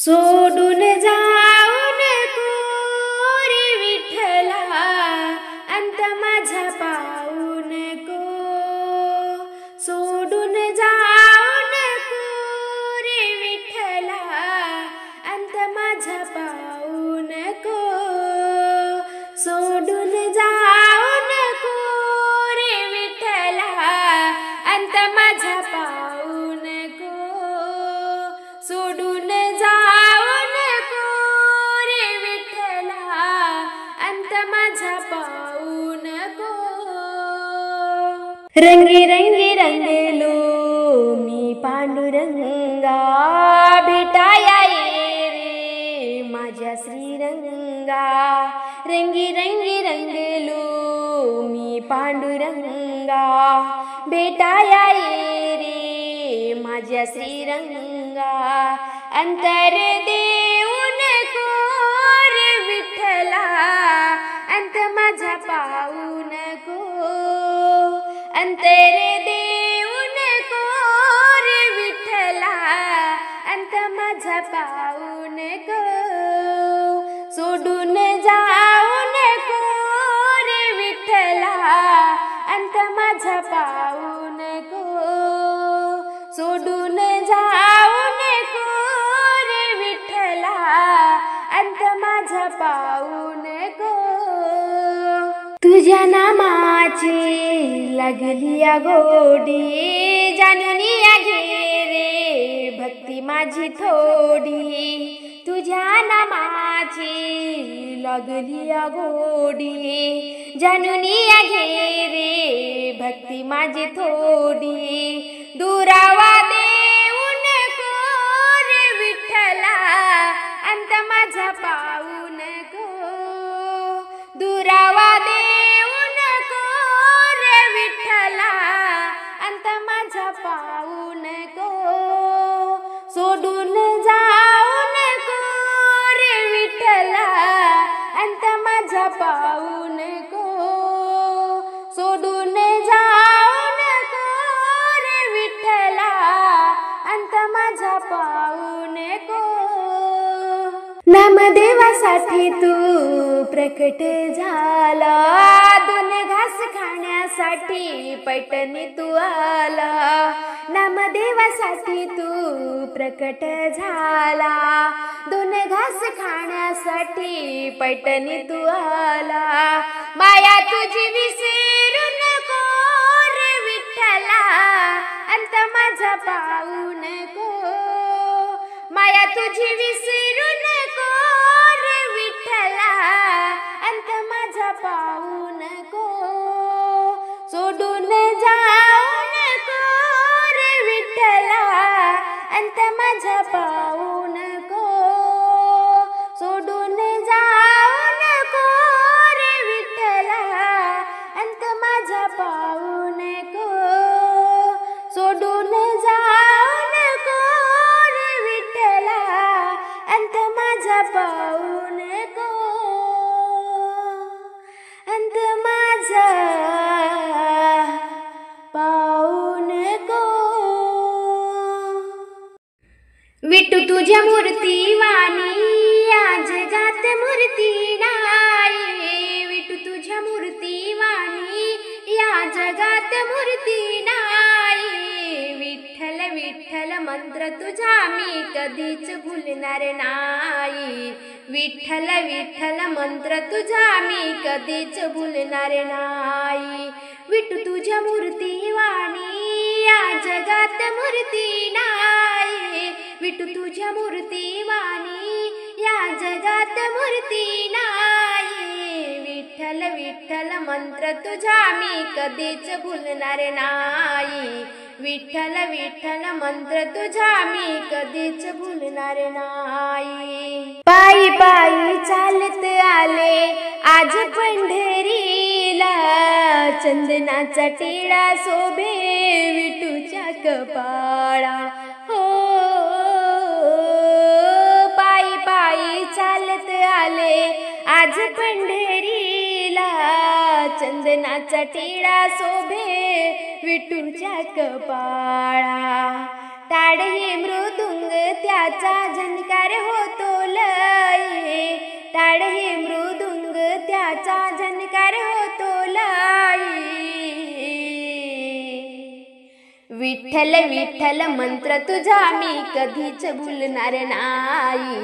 सोडून जाऊ नको रे विठ्ठला, अंत माझा पाहू नको. सोडून जाऊ नको रे विठ्ठला, अंत माझा पाहू नको. सोडून जाऊ नको रे विठ्ठला, अंत माझा पाहू नको. सोडून जाऊ नको रे विठ्ठला, अंत माझा पाहू नको. रंगी रंगी रंगलो मी पांडुरंगा, भेटाया ये रे माझ्या श्रीरंगा. रंगी रंगी रंगलो मी पांडुरंगा, भेटाया ये रे माझ्या श्रीरंगा. अंतर देऊ नको रे विठ्ठला, अंत माझा पाहू नको. अंतर देऊ नको रे विठ्ठला, अंत माझा पाहू नको. सोडून जाऊ नको रे विठ्ठला, अंत माझा पाहू नको. सोडून जाऊ नको रे विठ्ठला, अंत माझा पाहू नको. तुझ्या नामाची लागली या गोडी, जाणून या घे रे भक्ती माझी थोडी. तुझ्या नामाची लागली या गोडी, जाणून या घे रे भक्ती माझी थोडी. दुरावा देऊ नको रे विठ्ठला, अंत माझा पाहू नको. दुरावा देऊ नको रे विठ्ठला, अंत माझा पाहू नको. सोडून जाऊ नको रे विठ्ठला, अंत माझा पाहू नको. सोडून जाऊ नको रे विठ्ठला, अंत माझा पाहू नको. नामदेवासाठी तू प्रकट झाला, दोन घास खाण्यासाठी पैठणी तू आला. नामदेवासाठी तू प्रकट झाला, दोन घास खाण्यासाठी पैठणी तू आला. माया तुझी विसरू नको रे विठ्ठला, अंत माझा पाहू नको. माया तुझी विसरू नको रे विठ्ठला, अंत माझा पाहू नको. सोडून जाऊ नको रे विठ्ठला, अंत माझा पाहू नको. सोडून जाऊ नको रे विठ्ठला, अंत माझा पाहू नको. सोडून जाऊ नको रे विठ्ठला, अंत माझा पाहू नको. अंत माझा पाहू नको. विठू तुझ्या मूर्ती वाणी या जगात मूर्ती नाही. विठू तुझ्या मूर्ती वाणी या जगात मूर्ती नाही. विठ्ठल विठ्ठल मंत्र तुझा मी कधीच भुलणार नाही. विठ्ठल विठ्ठल मंत्र तुझा मी कधीच भुलणार नाही. विठू तुझ्या मूर्ती वाणी या जगात मूर्ती नाही. विठू तुझ्या मूर्ती वाणी या जगात मूर्ती नाही. विठ्ठल विठ्ठल मंत्र तुझा मी कधीच भुलणार नाही. विठ्ठल विठ्ठल मंत्र तुझा मी कधीच भुलणार नाही. पायी पायी चालत आले आज पंढरीला, चंदनाचा टिळा शोभे विठूच्या कपाळा. हो पायी पायी चालत आले आज पंढरीला, चंदनाचा टिळा शोभे विठूच्या कपाळा. ताडही मृदुंग त्याचा झणकार हो विठ्ठल विठ्ठल मंत्र तुझा मी कधीच भुलणार नाही.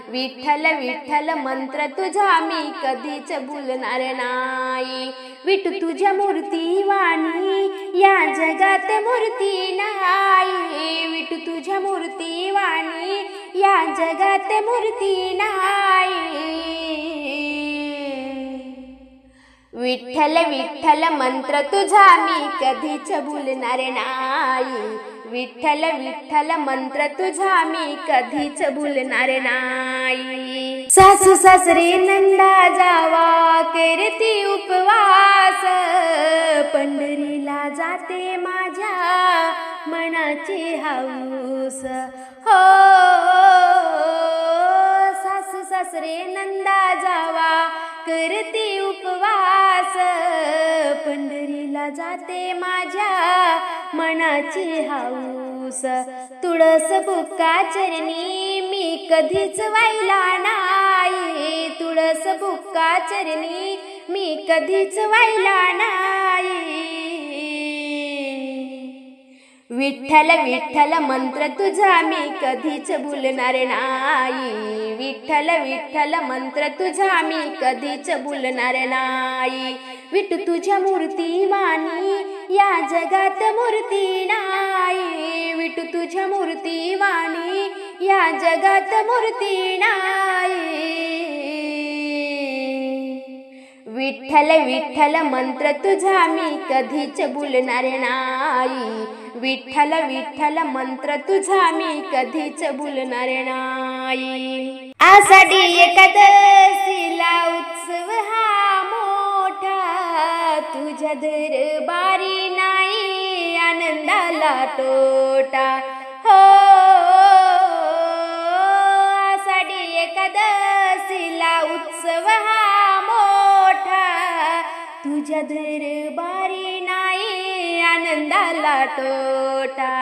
विठ्ठल विठ्ठल मंत्र तुझा मी कधीच भुलणार नाही. विठू तुझ्या मूर्ती वाणी या जगात मूर्ती नाही. विठू तुझ्या मूर्ती वाणी या जगात मूर्ती नाही. विठ्ठल विठ्ठल मंत्र तुझा मी कधीच भुलणार नाही. विठ्ठल विठ्ठल मंत्र तुझा मी कधीच भुलणार नाही. सासू सासरे नंदा जावा करती उपवास, पंढरीला जाते माझ्या मनाची हौस. हो सासू सासरे नंदा जावा करती उपवास, पंढरीला जाते माझ्या मनाची हौस. तुळस बुक्का चरणी मी कधीच वाहिला नाही. तुळस बुक्का चरणी मी कधीच वाहिला नाही. विठ्ठल विठ्ठल मंत्र तुझा मी कधीच भुलणार नाही. विठ्ठल विठ्ठल मंत्र तुझा मी कधीच भुलणार नाही. विठू तुझ्या मूर्ती वाणी या जगात मूर्ती नाही. विठू तुझ्या मूर्ती वाणी या जगात मूर्ती नाही. विठ्ठल विठ्ठल मंत्र तुझा मी कधीच भुलणार नाही. विठ्ठल विठ्ठल मंत्र तुझा मी कधीच भुलणार नाही. आषाढी एकादशीला उत्सव हा मोठा, तुझ्या दरबारी नाही आनंदाला तोटा. हो आषाढी एकादशीला उत्सव हा मोठा, तुझ्या दरबारी नाही आनंदाला तोटा.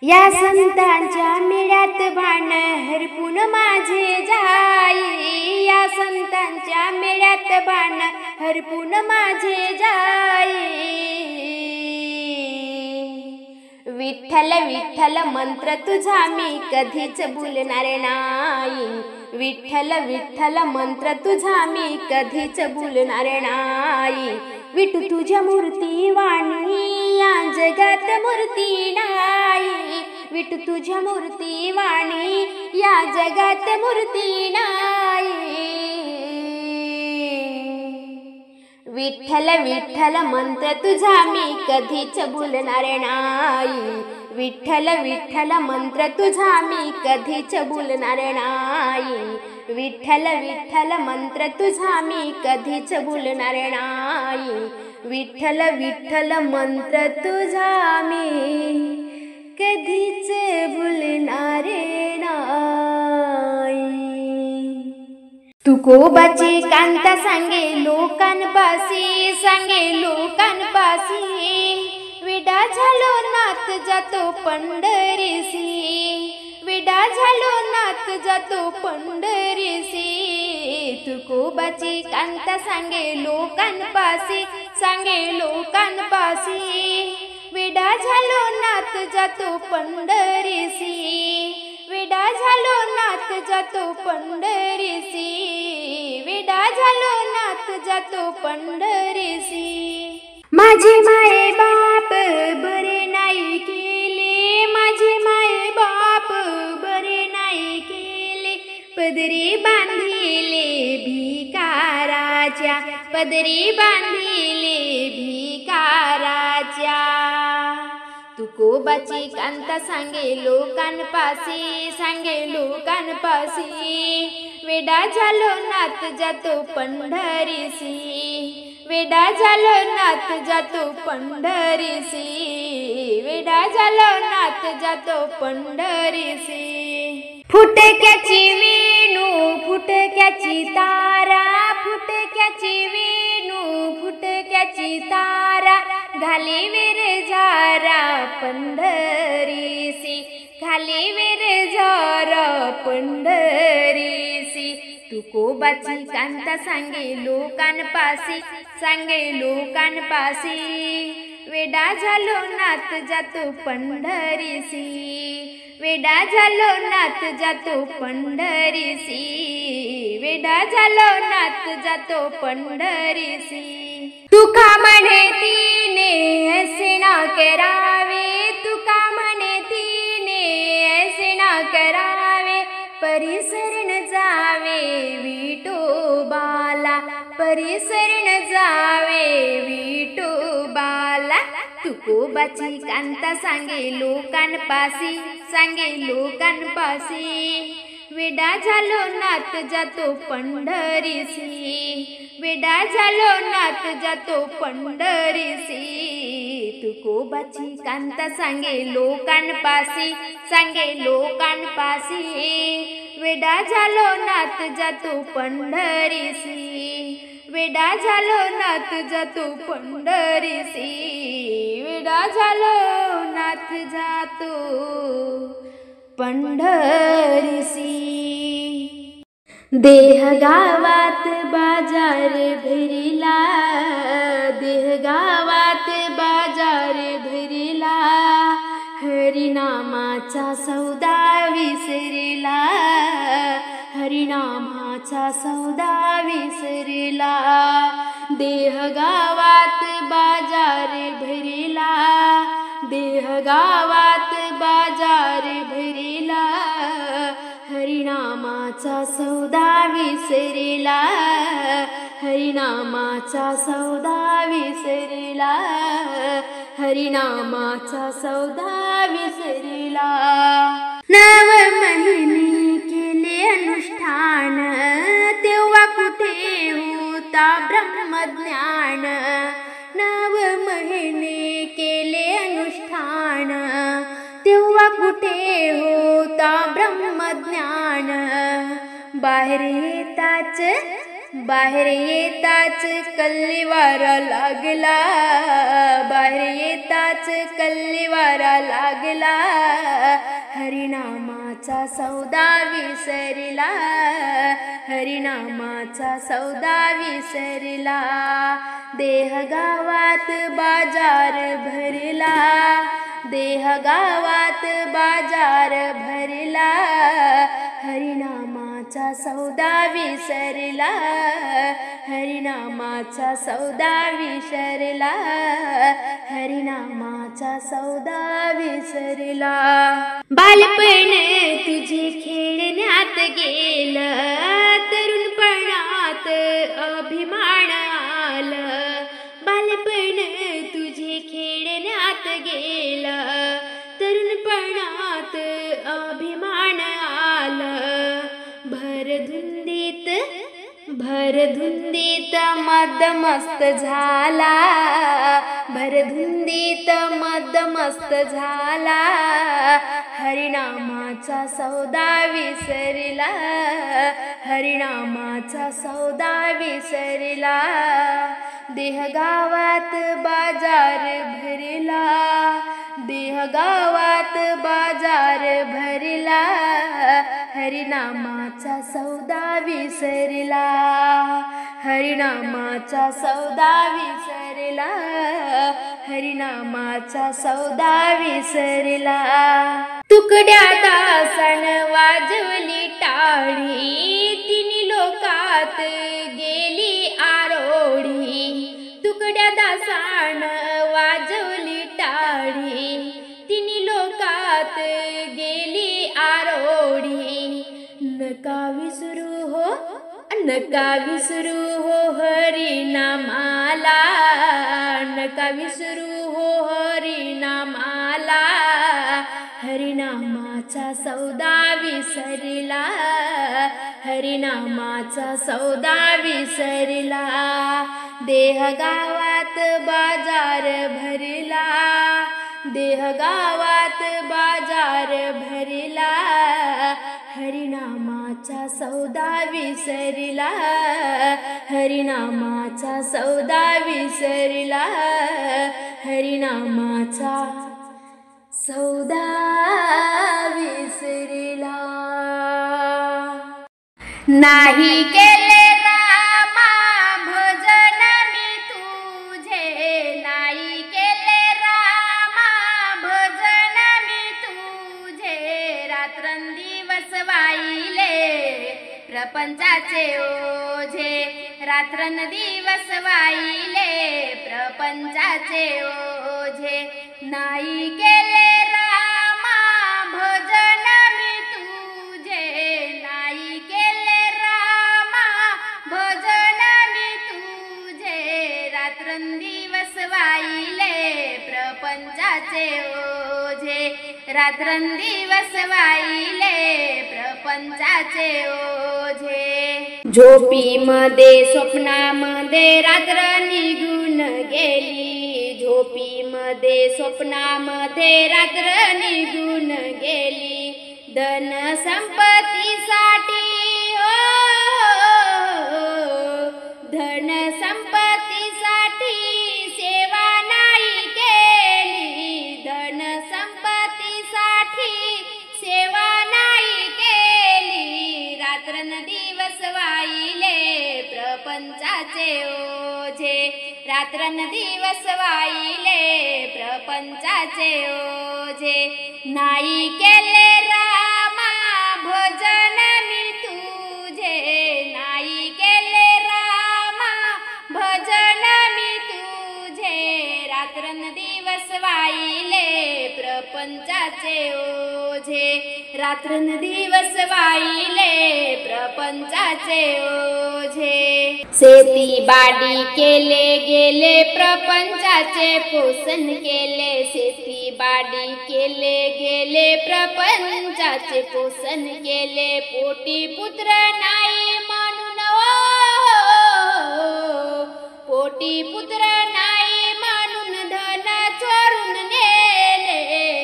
या संतांच्या मेळ्यात भान हरपून माझे जाई. या संतांच्या मेळ्यात भान हरपून माझे जाई. विठ्ठल विठ्ठल मंत्र तुझा मी कधीच भुलणार नाही. विठ्ठल विठ्ठल मंत्र तुझा मी कधीच भुलणार नाही. विठू तुझ्या मूर्ती वाणी या जगात मूर्ती नाही. विठू तुझ्या मूर्ती वाणी या जगात मूर्ती नाही. विठ्ठल विठ्ठल मंत्र तुझा मी कधीच भुलणार नाही. विठ्ठल विठ्ठल मंत्र तुझा मी कधीच भुलणार नाही. विठ्ठल विठ्ठल मंत्र तुझा मी कधीच भुलणार नाही. विठ्ठल विठ्ठल मंत्र तुझा मी कधीच भुलणार नाही. तुकोबाची कांता सांगे लोकांपासी, सांगे लोकांपासी. विडा झालो नाथ जातो पंढरीसी. विडा झालो नाथ जातो पंढरीसी. तुकोबाची कांता सांगे लोकांपासी, सांगे लोकांपासी. विडा झालो नाथ जातो पंढरीसी. विडा झालो नाथ जातो पंढरीसी. विडा झालो नाथ जातो पंढरीसी. माझे माये बाप बरे नाही केले. माझे माये बाप बरे नाही केले. पदरी बांधिले भिकाराच्या. पदरी बांधिले भिकाराच्या. तुकोबाची कांता सांगे लोकांपासी, सांगे लोकांपासी. वेडा झालो नाथ जातो पंढरीसी. वेडा झालो नाथ जातो पंढरीसी. वेडा झालो नाथ जातो पंढरीसी. फुटक्याची वेणू फुटक्याची तारा. फुटक्याची वेणू फुटक्याची तारा. घाली वीर झारा पंढरीसी. घाली वीर झारा पंढरीसी. तुकोबाची कांता सांगे लोकांपासी, सांगे लोकांपासी. वेडा झालो नाथ जातो पंढरीसी, वेडा झालो नाथ जातो पंढरीसी, वेडा झालो नाथ जातो पंढरीसी। तुका म्हणे तिने ऐसे ना करावे, तुका म्हणे तिने ऐसे ना करावे, परिसरण जावे विठोबाला, परिसरण जावे विठोबाला। तुकोबाची कांता सांगे लोकांपासी, सांगे लोकांपासी, वेडा झालो नाथ जातो पंढरीसी, वेडा झालो नाथ जातो पंढरीसी। तुकोबाची कांता सांगे लोकांपासी, सांगे लोकांपासी, वेडा झालो नाथ जातो पंढरीसी, वेडा झालो नाथ जातो पंढरीसी, वेडा झालो नाथ जातो पंढरीसी। देह गावात बाजार भरिला, देह गावात बाजार भरिला, हरिनामाचा सौदा विसरला, हरिनामाचा सौदा विसरला। देह गावात बाजार भरिला, देह गावात बाजार भरिला, हरिनामाचा सौदा विसरला, हरिनामाचा सौदा विसरला, हरिनामाचा सौदा विसरला। नव महिने केले अनुष्ठान, तेव्हा कुठे होता ब्रह्मज्ञान, नव महिने केले अनुष्ठान, तेव्हा कुठे होता ब्रह्मज्ञान। बाहेर येताच, बाहेर येताच कल्लेवारा लागला, बाहेर येताच कल्लेवारा लागला, हरिनामाचा सौदा विसरला, हरिनामाचा सौदा विसरला। देह गावात बाजार भरला, देह गावात बाजार भरला, हरिनामाचा सौदा विसरला, हरिनामाचा सौदा विसरला, हरिनामाचा सौदा विसरला। बालपण तुझे खेळण्यात गेलं, तरुणपणात अभिमान आलं, बालपण तुझे खेळण्यात गेलं, तरुणपणात अभिमान आलं। भरधुंदीत, भरधुंदीत मदमस्त झाला, भरधुंदीत मदमस्त झाला, हरिनामाचा सौदा विसरला, हरिनामाचा सौदा विसरला। देह गावात बाजार भरला, देह गावात बाजार भरला, हरिनामाचा सौदा विसरला, हरिनामाचा सौदा विसरला, हरिनामाचा सौदा विसरला। तुकड्या दासन वाजवली टाळी, तिन्ही लोकात गेली आरोळी, तुकड्या दासान वाजवली टाळी, तिन्ही लोकात गेली आरोळी। नका विसरू हो, नका विसरू हो हरिनामाला, नका विसरू हो हरिनामाला, हरिनामाचा सौदा विसरला, हरिनामाचा सौदा विसरला। देह गावात बाजार भरला, देह गावात बाजार भरला, हरिनामाचा सौदा विसरला, हरिनामाचा सौदा विसरला, हरिनामाचा सौदा विसरला। नाही केले रामा भजन मी तुझे, नाही केले रात्रंदिवस वाहिले प्रपंचाचे ओझे, रात्रंदिवस वाहिले प्रपंचाचे ओझे. नाही केले रामा भजन मी तुझे, नाही केले रामा भजन मी तुझे. रात्रंदिवस वाहिले प्रपंचाचे ओझे, रात्रंदिवस वाहिले प्रपंचाचे ओझे. झोपीमध्ये स्वप्नामध्ये रात्र निघून गेली, झोपीमध्ये स्वप्नामध्ये रात्र निघून गेली. धन संपत्तीसाठी धन संपत्तीसाठी सेवा नाही केली, धन संपत्तीसाठी सेवा नाही केली. रात्रंदिवस वाहिले प्रपंचाचे ओझे, रात्रंदिवस वाहिले प्रपंचाचे ओझे. नाही केले रामा भजन मी तुझे, नाही केले रामा भजन मी तुझे. रात्रंदिवस वाहिले प्रपंचाचे ओझे, रात्रंदिवस वाहिले प्रपंचाचे ओझे. शेती बाडी केले गेले प्रपंचाचे पोषण केले, शेती बाडी केले गेले प्रपंचाचे पोषण केले. पोटी पुत्र नाही म्हणून पोटी पुत्र नाही म्हणून धन चोरून नेले.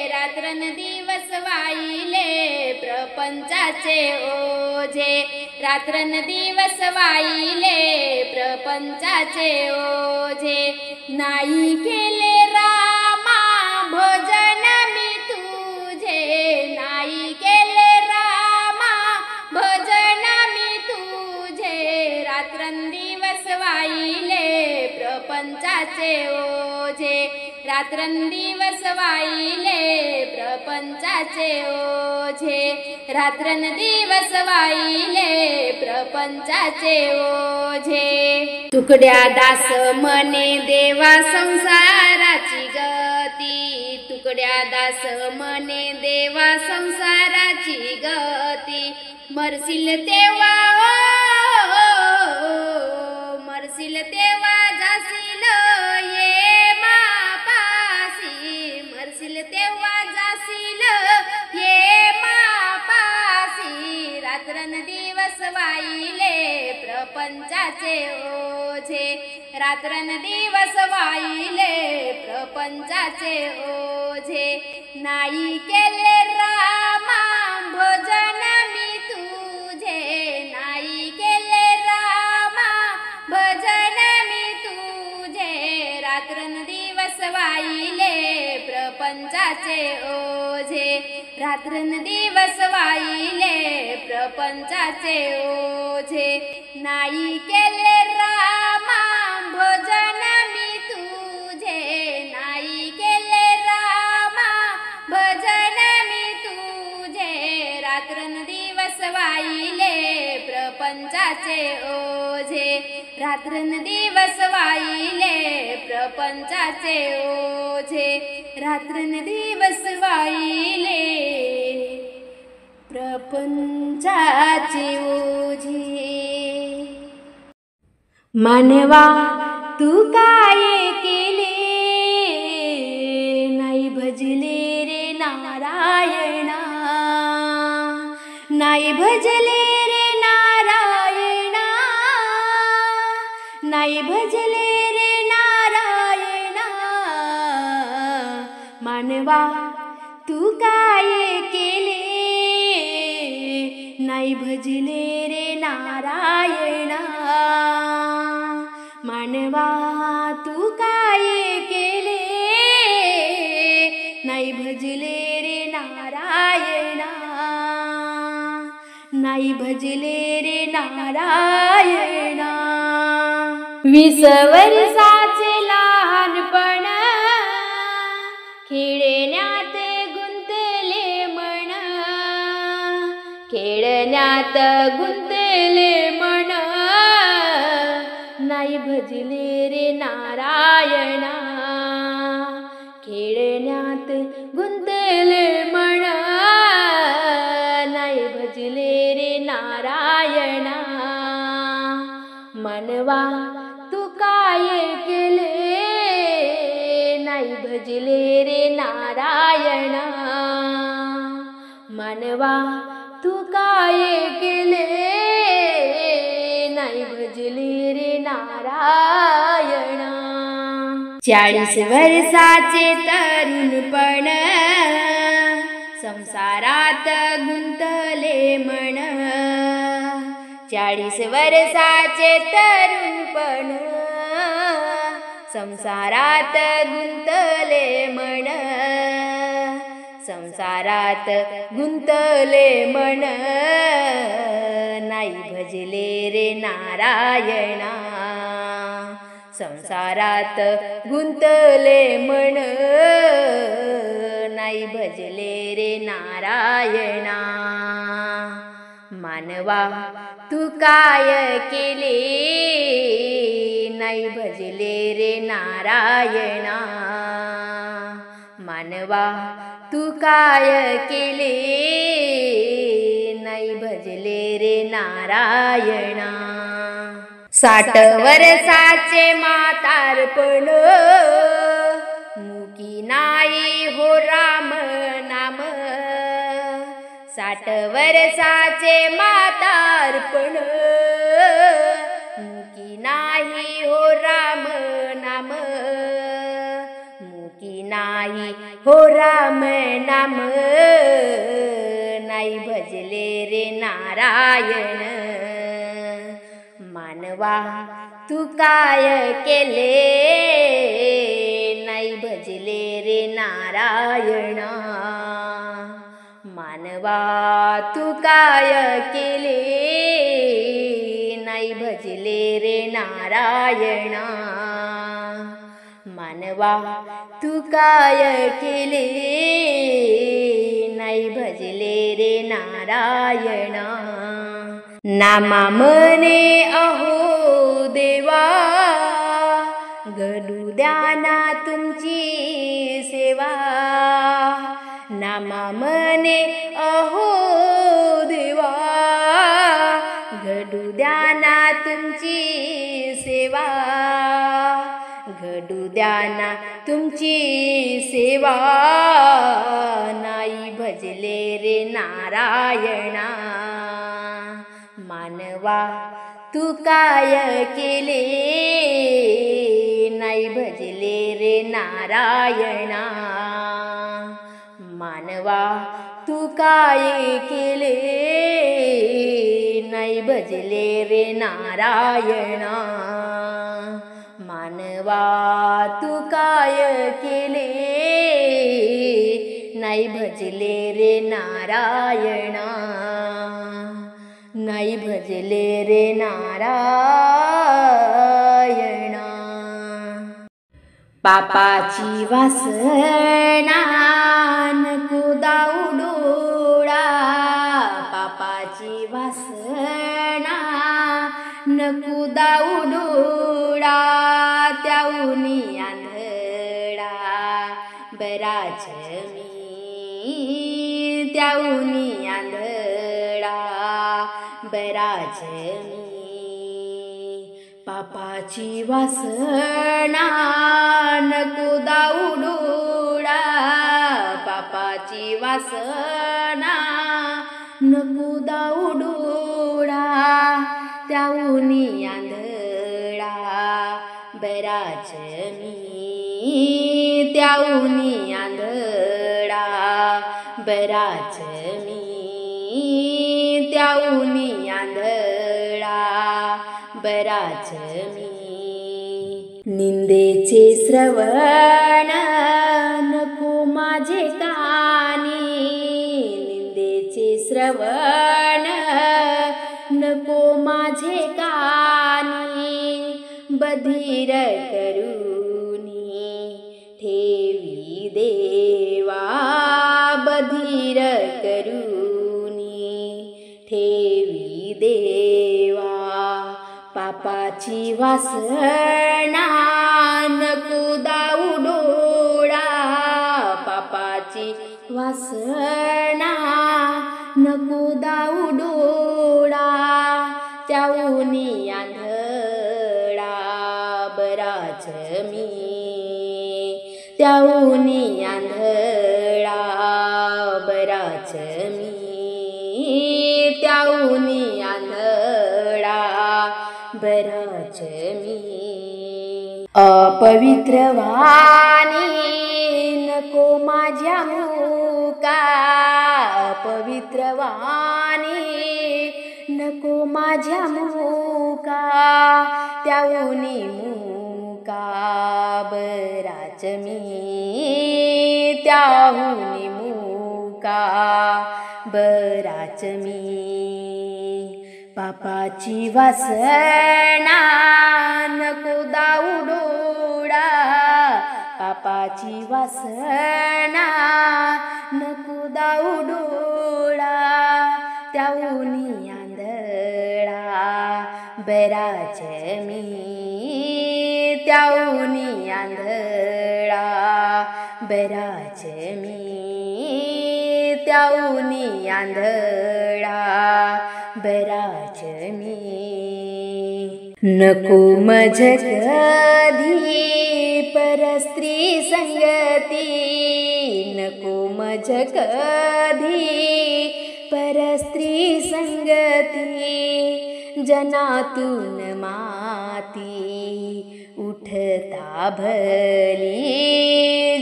रात्रंदिवस वाहिले प्रपंचाचे ओझे, रात्रंदिवस वाहिले प्रपंचाचे ओझे. नाही केले रामा भजन मी तुझे, नाही केले रामा भजन मी तुझे. रात्रंदिवस वाहिले प्रपंचाचे ओझे, रात्रंदिवस वाहिले प्रपंचाचे ओझे. रात्रंदिवस वाहिले प्रपंचाचे ओझे. तुकड्या दास मने देवा संसाराची गती, तुकड्या दास मने देवा संसाराची गती. मरशील तेव्हा मरशील तेव्हा जाशील ये मापासी, मरशील तेव्हा जाशील ये मापासी. रात्रंदिवस वाहिले प्रपंचाचे ओझे, रात्रंदिवस वाहिले प्रपंचाचे ओझे. नाही केले रामा भजन मी तुझे, नाही केले रामा भजन मी तुझे. रात्रंदिवस वाहिले प्रपंचाचे ओझे, रात्रंदिवस वाहिले प्रपंचाचे ओझे. नाही केले रामा भजन मी तुझे, नाही केले रामा भजन मी तुझे. रात्रंदिवस वाहिले प्रपंचाचे ओझे, रात्रंदिवस वाहिले प्रपंचाचे ओझे. रात्रंदिवस वाहिले प्रपंचाचे ओझे. मानवा तू काय केले, नाही भजले रे नारायणा, नाही भजले रे नारायणा, नाही भजले रे नारायणा. मानवा तू काय केले, नाही भजले रे नारायणा. मानवा तू काय केले, नाही भजले रे नारायणा, नाही भजले रे नारायणा. 20 वर्षाचे लहानपण खेळण्यात गुंतले मन, खेळण्यात गुंतले मन नाही भजले रे नारायणा खेळण्यात गुंतले मन नाही भजले रे नारायणा मनवा तू काय केले नाही भजले रे नारायणा मनवा तू काय केले नाही भजले रे नारायणा 40 वर्षाचे तरुणपण संसारात गुंतले मन 40 वर्षाचे तरुणपण संसारात गुंतले मन संसारात गुंतले मन नाही भजले रे नारायणा संसारात गुंतले मन नाही भजले रे नारायणा मानवा तू काय केले नाही भजले रे नारायणा मानवा तू काय केले नाही भजले रे नारायणा 60 वर्षाचे म्हातारपण मुकी नाही हो राम नाम 60 वर्षाचे म्हातारपण मुकी नाही हो राम नाम मुकी नाही हो राम नाम नाही भजले रे नारायण मानवा तू काय केले नाही भजले रे नारायण मानवा तू काय केले नाही भजले रे नारायण मानवा तू काय केले नाही भजले रे नारायण नामा मने अहो देवा घडू द्या ना तुमची सेवा नामा मने अहो देवा घडू द्या ना तुमची सेवा घडू द्या ना तुमची सेवा नाही भजले रे नारायणा मानवा तू काय केले नाही भजले रे नारायणा मानवा तू काय केले नाही भजले रे नारायणा मानवा तू काय केले नाही भजले रे नारायणा नाही भजले रे नारायणा पापाची वासना नको दाऊडोळा पापाची वासना नको दाऊडोळा त्याऊनी आंधळा बराच मी त्याऊनी आंधळा बराच मी पापाची वासना नको दाऊडोळा पापाची वासना नको दाऊडोळा त्याऊनी आंधळा बराच मी त्याऊनी आंधळा बराच मी त्याऊनी आंधळा बराच मी निंदेचे श्रवण नको माझे कानी निंदेचे श्रवण नको माझे कानी बधीर करूनी ठेवी देवा बधीर करूनी ठेवी देवा. पापाची वासना नको दाऊ डोळा. पापाची वासना नको दाऊ डोळा. त्याऊनी आंधळा बराच मी. त्याऊनी आंधळा बराच मी. त्याऊनी आंधळा बराच मी. अपवित्र वाणी नको माझ्या मुका. अपवित्र वाणी नको माझ्या मुका. त्याऊनी मुका बराच मी. त्याहूनी मुका बराच मी. पापाची वासना नको दाऊ डोळा. पापाची वासना नको दाऊ डोळा. त्याऊनी आंधळा बराच मी. त्याऊनी आंधळा बराच मी. त्याऊनी आंधळा बराच मी. नको मज कधी परस्त्री संगती. नको मज कधी परस्त्री संगती. जनातून माती उठता भली.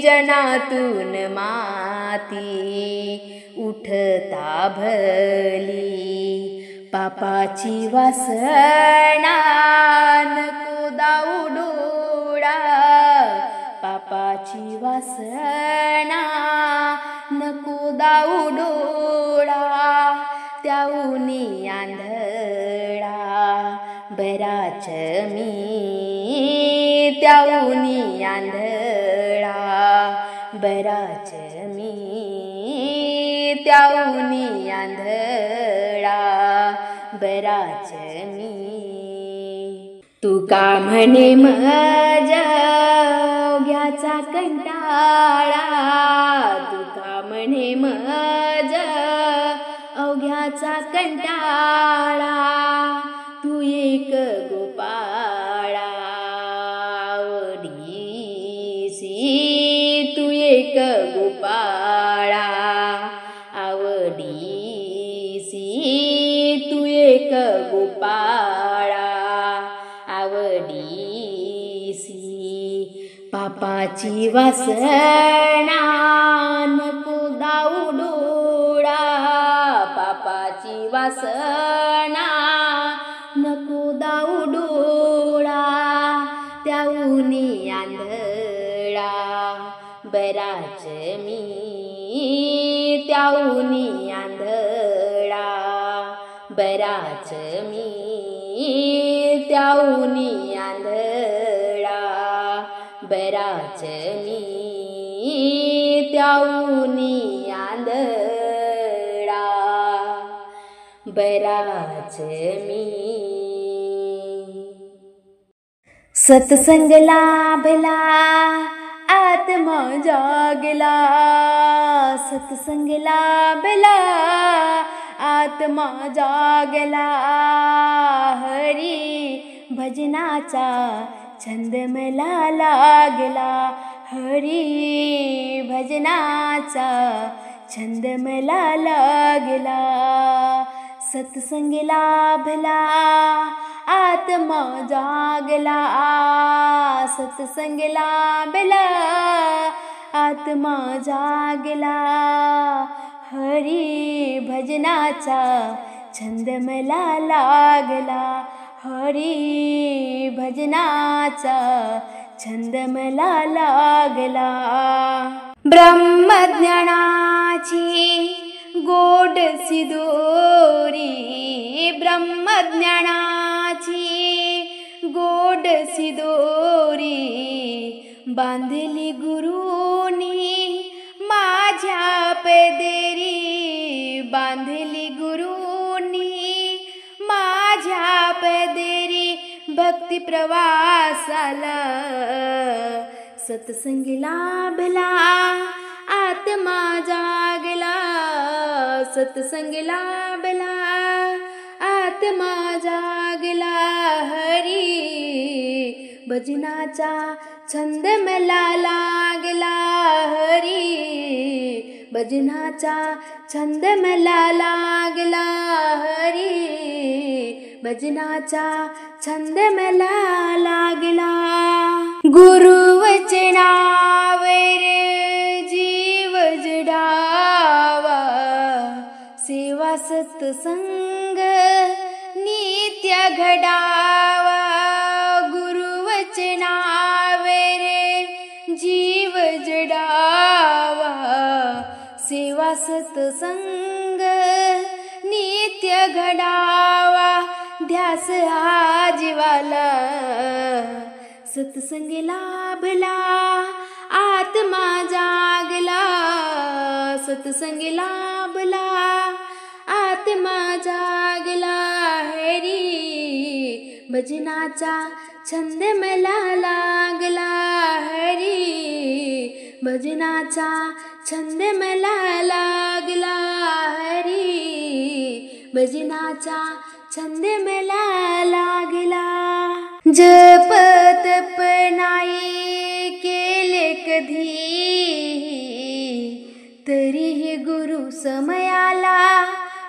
जनातून माती उठता भली. पापाची वासना नको दाऊ डोळा. पापाची वासना नको दाऊ डोळा. त्याऊनी आंधळा बराच मी. त्याऊनी आंधळा बराच मी. त्याऊनी आंधळा बराच मी. तुका म्हणे मज अवघ्याचा कंटाळा. तुका म्हणे मज अवघ्याचा कंटाळा. तू एक गोपाळा आवडीसी. तू एक गोपाळा आवडीसी. तू एक गोपाळा आवडीसी. पापाची वासना नको दाऊ डोळा. पापाची वासना नको दाऊ डोळा. त्याऊनी आंधळा बराच मी. त्याऊनी आंधळा बराच मी. त्याऊनी आंधळा बराच मी. त्याऊनी आंधळा बराच मी. सत्संग लाभला आत्मा जागला. सत्संग लाभला आत्मा जागला. हरी भजनाचा छंद मला लागला. हरी भजनाचा छंद मला लागला. सत्संग लाभला आत्मा जागला. सत्संग लाभला आत्मा जागला. हरी भजनाचा छंद मला लागला. हरी भजनाचा छंद मला लागला. ब्रह्मज्ञानाची गोड सिदोरी. ब्रह्मज्ञानाची गोड सिदोरी. बांधली गुरुनी माझ्या पदरी. बांधली गुरुनी भक्ती प्रवासाला सत्संगी लाभला आत्मा जागला सत्संगी लाभला आत्मा जागला हरी भजनाचा छंद मला लागला हरी भजनाचा छंद मला लागला हरी भजनाचा छंद मला लागला गुरु वचनावर जीव जडावा सेवा सत्संग नित्य घडावा गुरु वचनावर जीव जडावा सेवा सत्संग नित्य घडावा ध्यास हा जीवाला सत्संगी लाभला आत्मा जागला सत्संगी लाभला आत्मा जागला हरी भजनाचा छंद मला लागला हरी भजनाचा छंद मला लागला हरी भजनाचा छंद मला लागला जप तप नाही केले कधी तरीही गुरु समयाला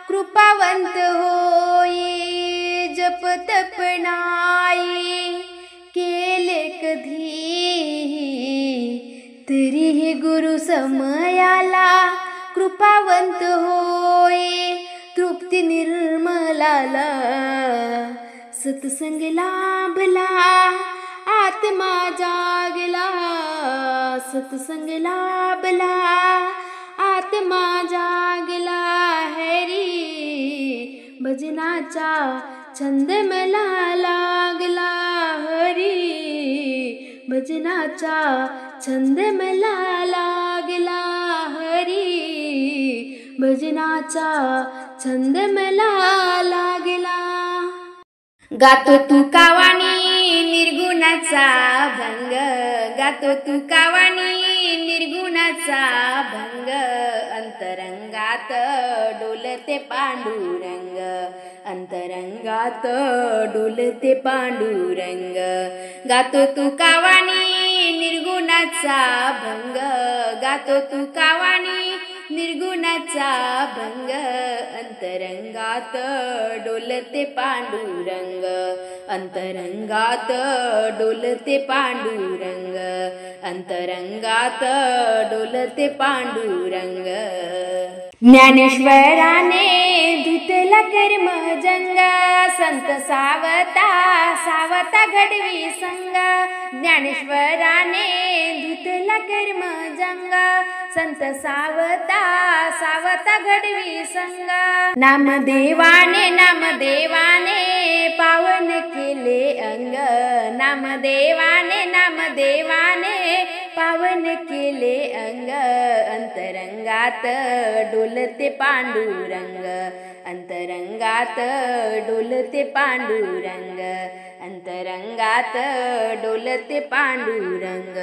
कृपावंत होई जप तप नाही केले कधी तरीही गुरु समयाला कृपावंत होई तृप्ती निर्मलाला सत्संग लाभला आत्मा जागला सत्संग लाभला आत्मा जागला हरी भजनाचा छंद मला लागला हरी भजनाचा छंद मला लागला हरी भजनाचा छंद मला लागला गातो तू कावाणी निर्गुणाचा भंग गातो तू कावाणी निर्गुणाचा भंग अंतरंगात डोलते पांडुरंग अंतरंगात डोलते पांडुरंग गातो तू कावाणी निर्गुणाचा भंग गातो तू कावाणी निर्गुणाचा भंग अंतरंगात डोलते पांडुरंग अंतरंगात डोलते पांडुरंग अंतरंगात डोलते पांडुरंग ज्ञानेश्वराने धुतला कर्म जंग संत सावता सावता घडवी संग ज्ञानेश्वराने धुतला कर्म जंग संत सावता सावता घडवी संग नामदेवाने नामदेवाने पावन केले अंग नामदेवाने नामदेवाने पावन केले अंग अंतरंगात डोलते पांडुरंग अंतरंगात डोलते पांडुरंग अंतरंगात डोलते पांडुरंग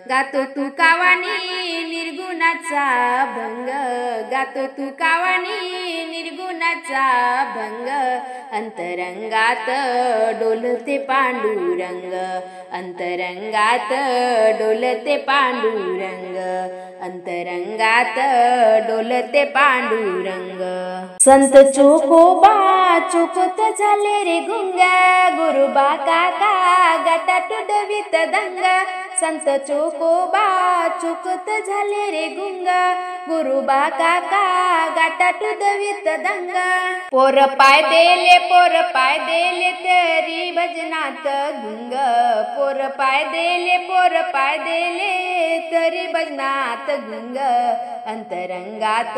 गातो तू कावाणी निर्गुणाचा भंग गातो तू कावाणी निर्गुणाचा भंग अंतरंगात डोलते पांडुरंग अंतरंगात डोलते पांडुरंग अंतरंगात डोलते पांडुरंग संत चोकोबा चुकत झाले रे गुंगा गुरुबा काका गटाट डवित दंग संत चोकोबा चुकत झाले रे गुंगा गुरुबा काका गटाट डवित दंग पोर पाय देले तरी भजनात गुंग पोर पाय देले तरी भजनात गुंग अंतरंगात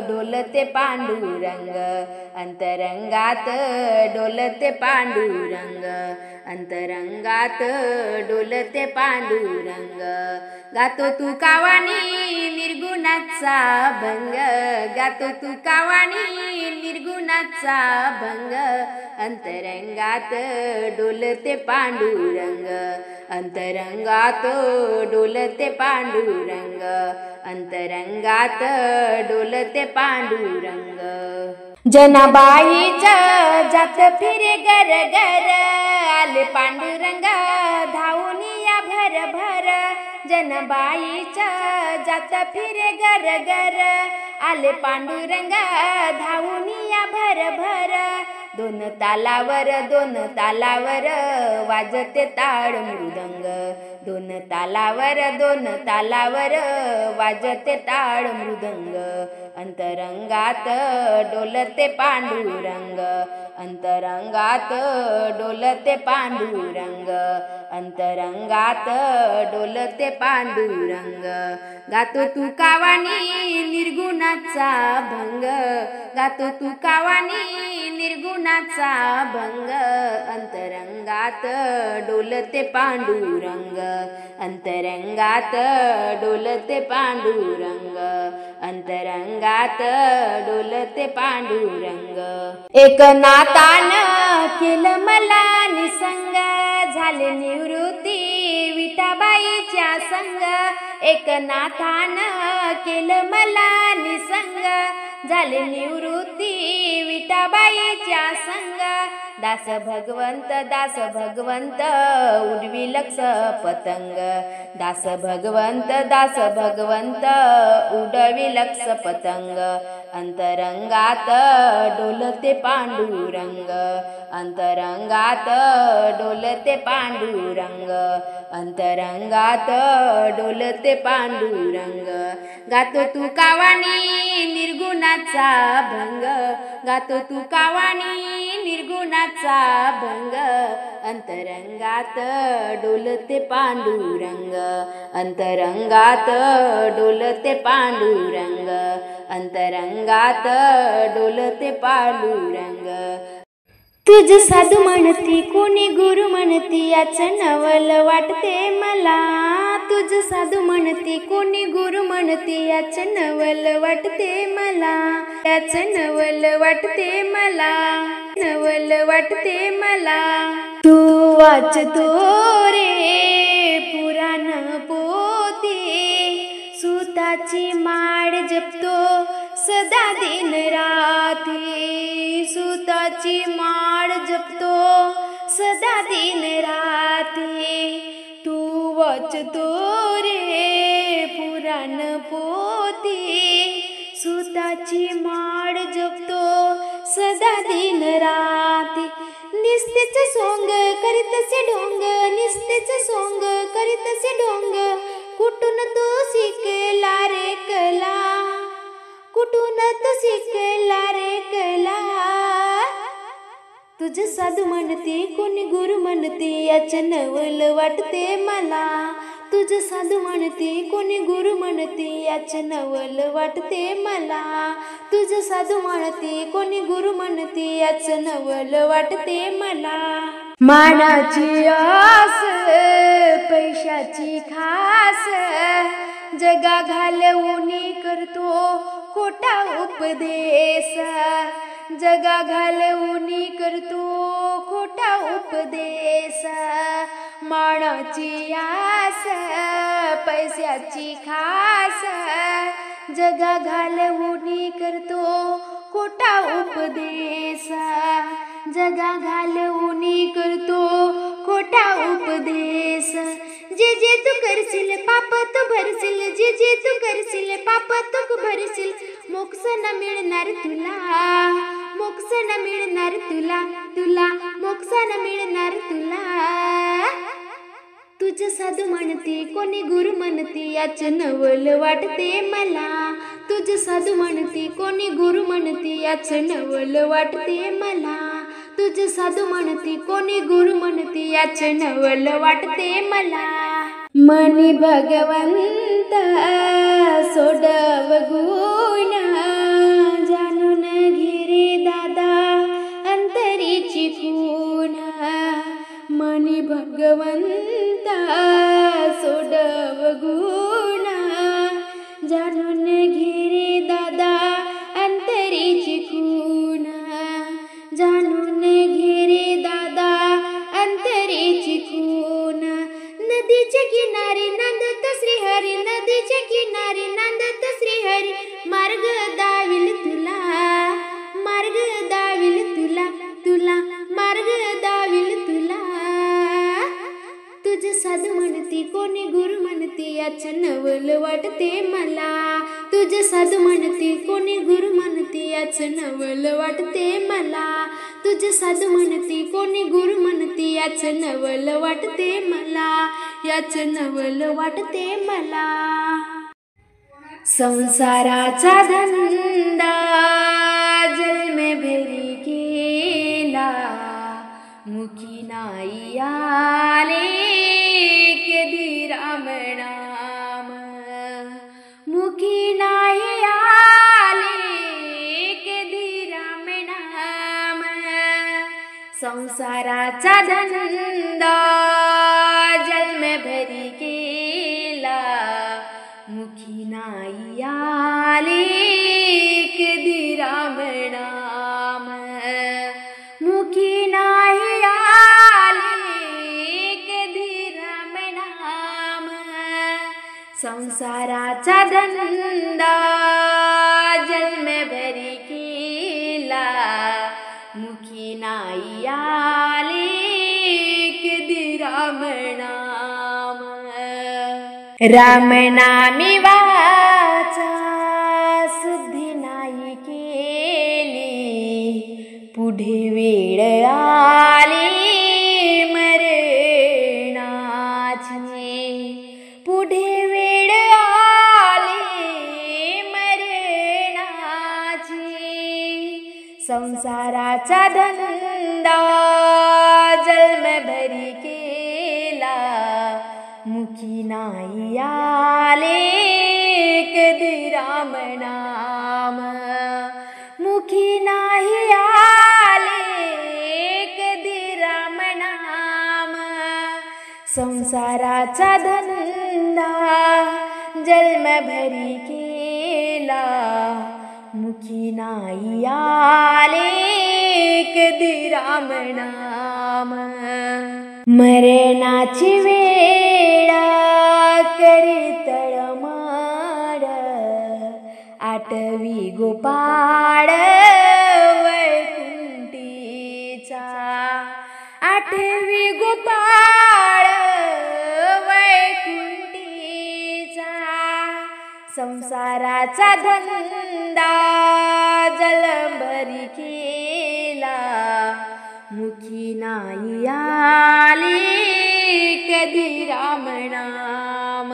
डोलते पांडुरंग अंतरंगात डोलते पांडुरंग अंतरंगात डोलते पांडुरंग पांडुरंग गातो तू कावाणी निर्गुणाचा भंग गातो तू कावाणी निर्गुणाचा भंग अंतरंगात डोलते पांडुरंग अंतरंगात डोलते पांडुरंग अंतरंगात डोलते पांडुरंग जनाबाईच्या जात फिरे गर गर आले पांडुरंग धावून या भर भर जनाबाईच्या जात फिरे गर गर आले पांडुरंग धावून या भर भर दोन तालावर वाजते ताळ मृदंग दोन तालावर वाजते ताळ मृदंग अंतरंगात डोलते पांडुरंग अंतरंगात डोलते पांडुरंग अंतरंगात डोलते पांडुरंग गातो तू कावाणी निर्गुणाचा भंग गातो तू कावाणी निर्गुणाचा भंग अंतरंगात डोलते पांडुरंग अंतरंगात डोलते पांडुरंग अंतरंगात डोलते पांडुरंग एक नातान केलं मला निसंग झाले निवृत्ती विठाबाईच्या संग एक नाथान केलं मला निसंग झाले निवृत्ती विठाबाईच्या संग दास भगवंत उडवी लक्ष पतंग दास भगवंत उडवी लक्ष पतंग अंतरंगात डोलते पांडुरंग अंतरंगात डोलते पांडुरंग अंतरंगात डोलते पांडुरंग गातो तू कावाणी निर्गुणाचा भंग गातो तू कावाणी निर्गुणाचा भंग अंतरंगात डोलते पांडुरंग अंतरंगात डोलते पांडुरंग अंतरंगात डोलते पांडुरंग तुझ साधू म्हणती कोणी गुरु म्हणती याचं नवल वाटते मला तुझ साधू म्हणती कोणी गुरु म्हणती याचं नवल वाटते मला याचं नवल वाटते मला नवल वाटते मला तू वाचतो रे पुराण पोते सुताची माळ जपतो सदा दिन राती सुताची माळ जपतो सदा दिन राती तू वाचतो रे पुराण पोते सुताची माळ जपतो सदा दिन राती निस्तेच सोंग करीतसे ढोंग निस्तेच सोंग करीतसे ढोंग कुठून तू शिकला रे कला कुठून तू शिकला रे कला तुझ साधू म्हणते कोणी गुरु म्हणते याचं नवल वाटते मला तुझ साधू म्हणते कोणी गुरु म्हणते याचं नवल वाटते मला तुझ साधू म्हणते कोणी गुरु म्हणते याचं नवल वाटते मला मानाची आस पैशाची खास जगा घालवून करतो खोटा उपदेश जगा घालवून करतो खोटा उपदेश मानाची आस पैशाची खास जगा घालवून करतो खोटा उपदेश जगा घालवून करतो खोटा उपदेश जे जे तू करशील पाप तू भरशील जे जे तू करशील पाप तू भरशील मोक्ष न मिळणार तुला मोक्ष न मिळणार तुला तुला मोक्ष न मिळणार तुला तुझ साधू म्हणते कोणी गुरु म्हणते याचं नवल वाटते मला तुझ साधू म्हणते कोणी गुरु म्हणते याचं नवल वाटते मला तुझ साधू म्हणते कोणी गुरु म्हणते याचं नवल वाटते मला मनी भगवंत सोडव गुण जाणून घे दादा अंतरीची खूण मनी भगवंत वाटते मला. तुझे साधू म्हणती कोणी गुरु म्हणती याच नवल वाटते मला. तुझे साधू म्हणती कोणी गुरु म्हणती याच नवल वाटते मला. याच नवल वाटते मला. संसाराचा धंदा जन्मभरी केला. मुखी नाही आले कधी राम नाम. मुखी नाही आले कधी राम नाम. संसाराचा धंदा जन्मभरी केला. मुखी नाही आले कधी राम नाम. मुखी नाही आले कधी राम नाम. संसाराचा धंदा जन्मभरी केला. मुखी नाही आले कधी राम नाम. रामनामी वाचा शुद्धी नाही केली. पुढे वेळ आली मरणाची. पुढे वेळ आली मरणाची. संसाराचा धंदा जन्मभरी केला. मुखी नाही आले कधी राम नाम. मुखी नाही आले कधी राम नाम. संसाराचा धंदा जन्मभरी केला. मुखी नाही आले कधी राम नाम. मरणाची वेळ करी तळमळ. आठवी गोपाळ वैकुंठीचा. आठवी गोपाळ वैकुंठीचा. संसाराचा धंदा जन्मभरी केला. मुखी नाही आले कधी राम नाम.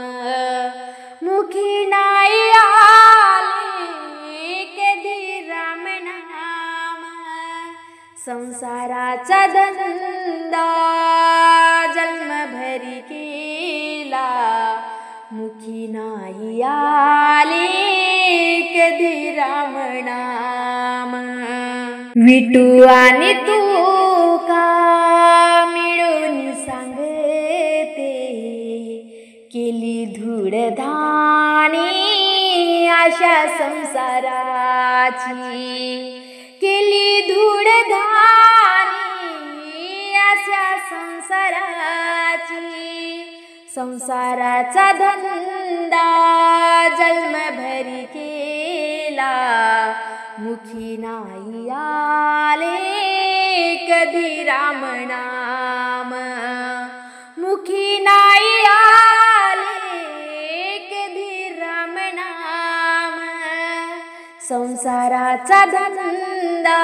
मुखी नाही आले कधी राम नाम. संसाराचा धंदा जन्मभरी केला. मुखी नाही आले कधी राम नाम. विठू आणि तुका मिळून सांगते. केली धूळधाणी आशा संसाराची. केली धूळधाणी आशा संसाराची. संसाराचा धंदा जन्मभरी केला. मुखी नाही आले कधी राम नाम. मुखी नाही आले कधी राम नाम. संसाराचा धंदा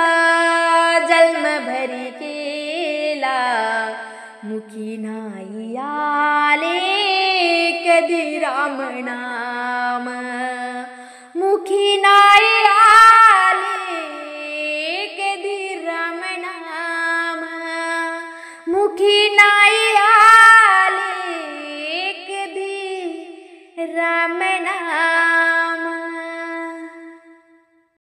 जन्मभरी केला. मुखी नाही आले कधी राम नाम. मुखी नाही